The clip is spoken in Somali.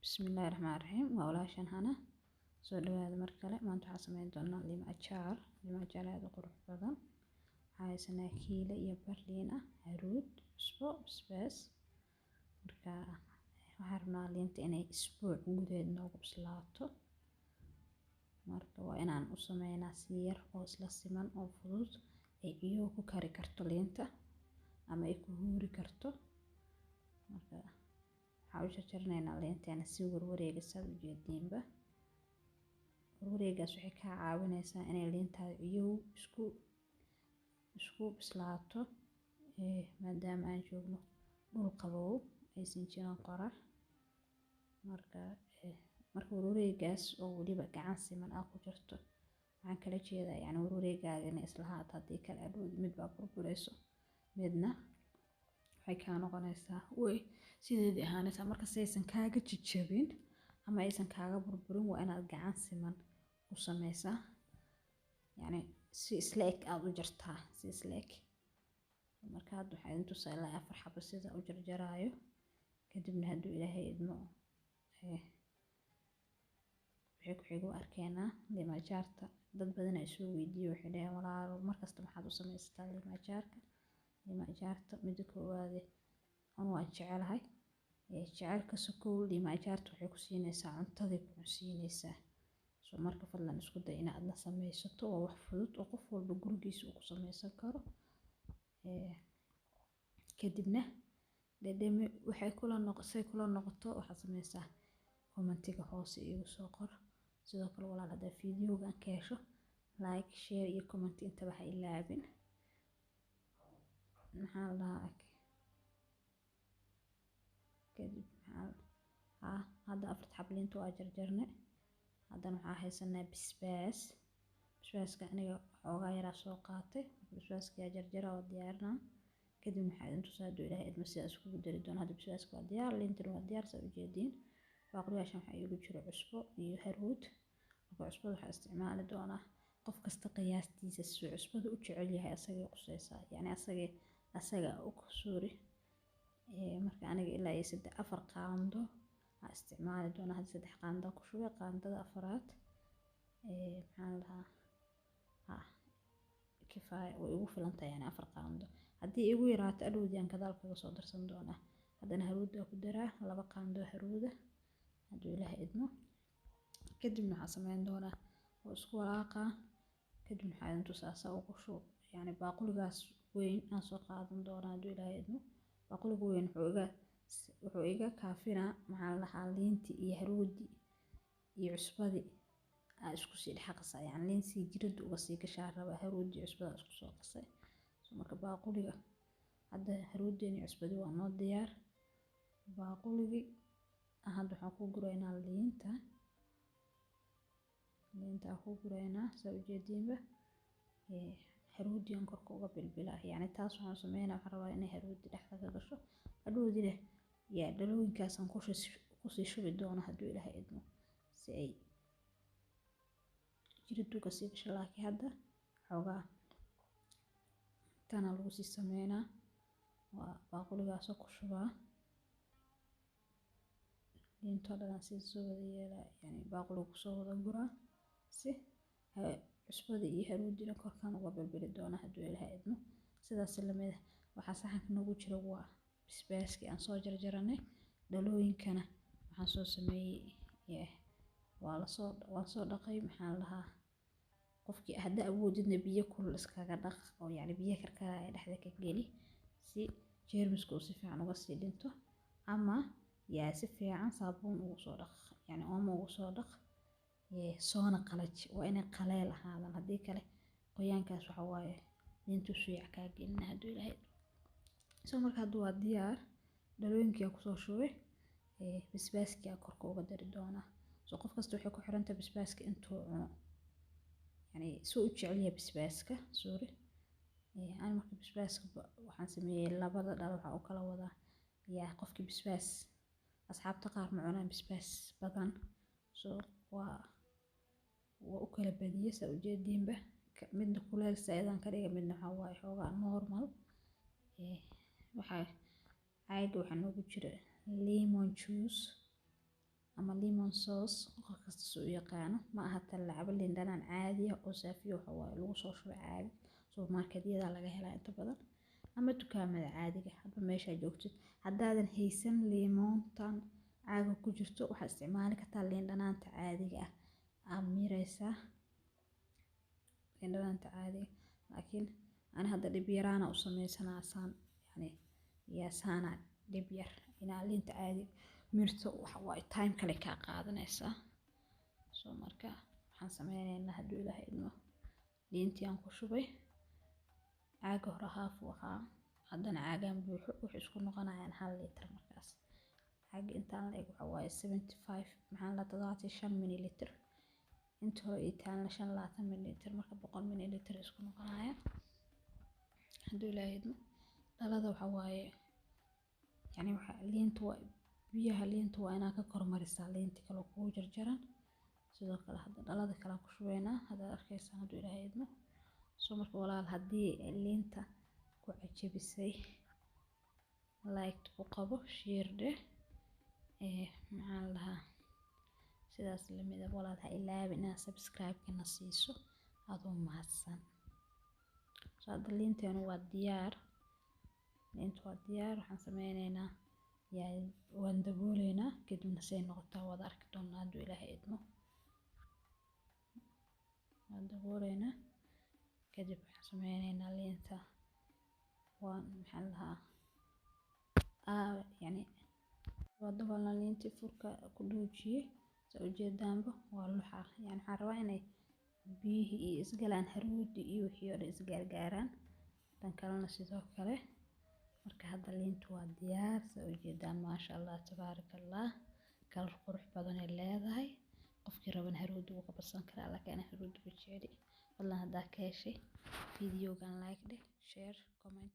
Bismillahirrahmanirrahim. Waa walaashan Hana soo dhawaada mar kale. Maanta waxaan sameyn doonaa lima achaar aad u qurux badan. Waxaa haysanaa kiila iyo bar liin ah, haruud, cusbo, basbaas. Marka waxaan rabnaa liinta inay isbuuc gudaheed noogu bislaato. Marka waa inaan u sameynaa si yar oo isla siman oo fudud ay iyagoo ku kari karto liinta ama ay ku huuri karto. Marka waxaan u jarjarnaynaa liinteena si warwareegaysa u jeediinba. Warwareegaas waxay ka caawinaysaa inay liintaada iyagoo isku bislaato maadaama aan joogno dhul qabow aysan jirin qorax. Marka warwareegaas oo waliba gacan siman ah ku jirto waxaan kala jeedaa warwareegaaga inay isla haato haddii kale adhow mid baa burburayso midna waxay ka noqonaysaa way sideedii ahaanaysa. Marka saysan kaaga jajabin ama aysan kaaga burburin waa inaad gacan siman u sameysaa si isla eg aad u jartaa si isla eg. Marka hadda waxaan tusaa ilaa 4 xabo sida u jarjaraayo kadibna hadduu Ilaahay idmo waxay ku xigo arkeenaa lima achaarta. Dad badan ay soo weydiiyeen waxay dhaheen walaalo markasta maxaad u sameystaa lima achaarta mida koowaad waan jecelahay jacaylka sokow lima achaarta waxay ku siinaysaa cuntada ku siinaysaa. Marka fadlan isku day inaad la sameysato oo wax fudud oo qof walba gurigiisa uu ku sameysan karo. Kadibna dhadhami waxay kula noqoto waxaad sameysaa commentiga hoose igu soo qor. Sidoo kale walaal hadda fiidiyowga ka hesho like, share iyo comment intaba ha ilaawin. Kadib hadda 4 xabo liinta waa jarjarnay. Haddana waxaan haysanaa basbaas. Basbaaska aniga xoogaa yar soo qaatay. Basbaaska jarjara oo diyaarna. Kadib waxaan tusaa hadduu Ilaahay idmo sidaas ugu dari doona. Hadda basbaaska waa diyaar, liintana waa diyaar soo ujeediin. Baaquliyaashan waxaa igu jira cusbo iyo haruud. Marka cusbada waxaa isticmaali doonaa qof kasta qiyaastiisa si cusbada u jecel yahay asagay qusaysaa. Asaga sorry. Marka aniga ilaa 4 qaando aan isticmaali doona. Hadda 3 qaando ku shubay qaandada afraad kifaaya way ugu filan tahay 4 qaando. Haddii igu yaraato adhoodiyaan gadaal kaga soo darsan doona. Haddana haruuda ku daraa 2 qaando haruuda hadduu Ilaahay idmo. Kadibna waxaan sameyn doonaa oo isku walaaqaa. Kadibna waxaan tusaa ugu shub baaquligaas weyn aan soo qaadan doona hadduu Ilaahay idmo. Baaquliga weyn wuxuu iga kaafinaa liinti iyo haruudi iyo cusbadi isku sii dhaxaqsa liin si jirida uga sii gashaa raba haruudi cusbada isku soo qasay. Marka baaquliga hadda haruudini cusbadi waa noo diyaar. Baaquligi hadda waxaan ku guraynaa liinta ku guraynaa soo ujeediinba. Haruudiyan korka uga bilbilaa taas waxaan sameynaa waxaan rabaa inay haruudi dhaxda ka gasho. Hadhoodina dhalooyinkaasan ku sii shubi doona hadduu Ilaahay idmo si ay jirida uga sii gasho. Laakiin hadda xoogaa tana lagu sii sameynaa waa baaquligaas ku shubaa. Liinta dhan si soo wada yeelaa baaquliga ku soo wada guraa si cusbada iyo haruudina korkaan uga bilbili doona hadduu Ilaahay idmo. Sidaas la mid ah waxa saxanka nagu jira waa basbaaski aan soo jarjaranay. Dhalooyinkana waxaan soo sameeyay waan soo dhaqay qofkii hadda awoodina biyo kulul iskaga dhaq oo biyo karkaraya dhexda ka geli si jeermisku si fiican uga sii dhinto ama si fiican saabuun ugu soo dhaq oomo ugu soo dhaq soona qalaji waa inay qaleel ahaadaan haddii kale qoyaankaas waxa waaye liintu suuyac ka gelina hadduu Ilaahay idmo. Marka hadda waa diyaar dhalooyinka ku soo shubay basbaaska korka uga dari doona. Qof kasta waxay ku xiran tahay basbaaska intuu cuno soo u jecel yahay basbaaska sorry. Marka basbaaska waxaan sameeyay labada dhalo waxa u kala wada qofkii basbaas asxaabta qaar ma cunaan basbaas badan waa u kala badiyay soo ujeediinba. Midna kuleel saydan ka dhigay midna waxa waaye xoogaa normal. Caaga waxaa noogu jira lemon juice ama lemon sauce qof kasta suu u yaqaano ma aha tan la cabo liin dhanaan caadi ah oo saafiyo waxa waaye lagu soo shubay caadi supermarket-yada laga helaa inta badan ama dukaamada caadiga hadba meesha joogtid haddaadan haysan limontan caaga ku jirto waxaad isticmaali kartaa liin dhanaanta caadiga ah miiraysaa liin dhanaanta caadiga laakiin ani hadda dhib yaraana u samaysanaa saan yani yaasaana dhib yar inaa liinta caadiga mirto waxa waaye time kale kaa qaadanaysaa soo marka waxaan sameynaynaa hadduu ilaahay idmo liintii aan ku shubay caaga hore haaf u ahaa haddana caagaan buuxo wuxuu isku noqonayaan 1 litir markaas caaga intaan la eg waxa waaye 75 maxaa la 75 mililiter inta hore ay taana 25 mililiter marka 100 mililiter isku noqonaya hadduu ilaahay idmo dhalada waxa waaye yani waxa liinta waa biyaha liinta waa inaa ka kormarisaa liinta kale kugu jarjaran sidoo kale hadda dhalada kale ku shubeynaa hadda arkaysan hadduu ilaahay idmo soo marka walaal haddii liinta ku cajabisay like ku qabo share dheh maxaan lahaa sidaas lamid ah walaal ha ilaawin inaad subscribe-kana siiso adoo mahadsan soo hadda liinteenu waa diyaar liintu waa diyaar waxaan sameynaynaa waan dabooleynaa kadibna say noqotaa waad arki doonaa hadduu ilaahay idmo waan dabooleynaa kadib waxaan sameynaynaa liinta waan maxaan lahaa yani waa daboolna liintii furka ku dhuujiyey soo ujeedaanba waa luxa yani waxaan rabaa inay biyihii iyo isgalaan haruudi iyo wixii oo dhan isgaargaaraan tan kalena sidoo kale marka hadda liintu waa diyaar soo ujeedaan maasha allah tabaarakallah kalar qurux badan ay leedahay qofkii raban haruudi wuu ka badsan karaa laakiin haruudi ma jecli fadlan haddaa ka heshay videogan like dheh share comment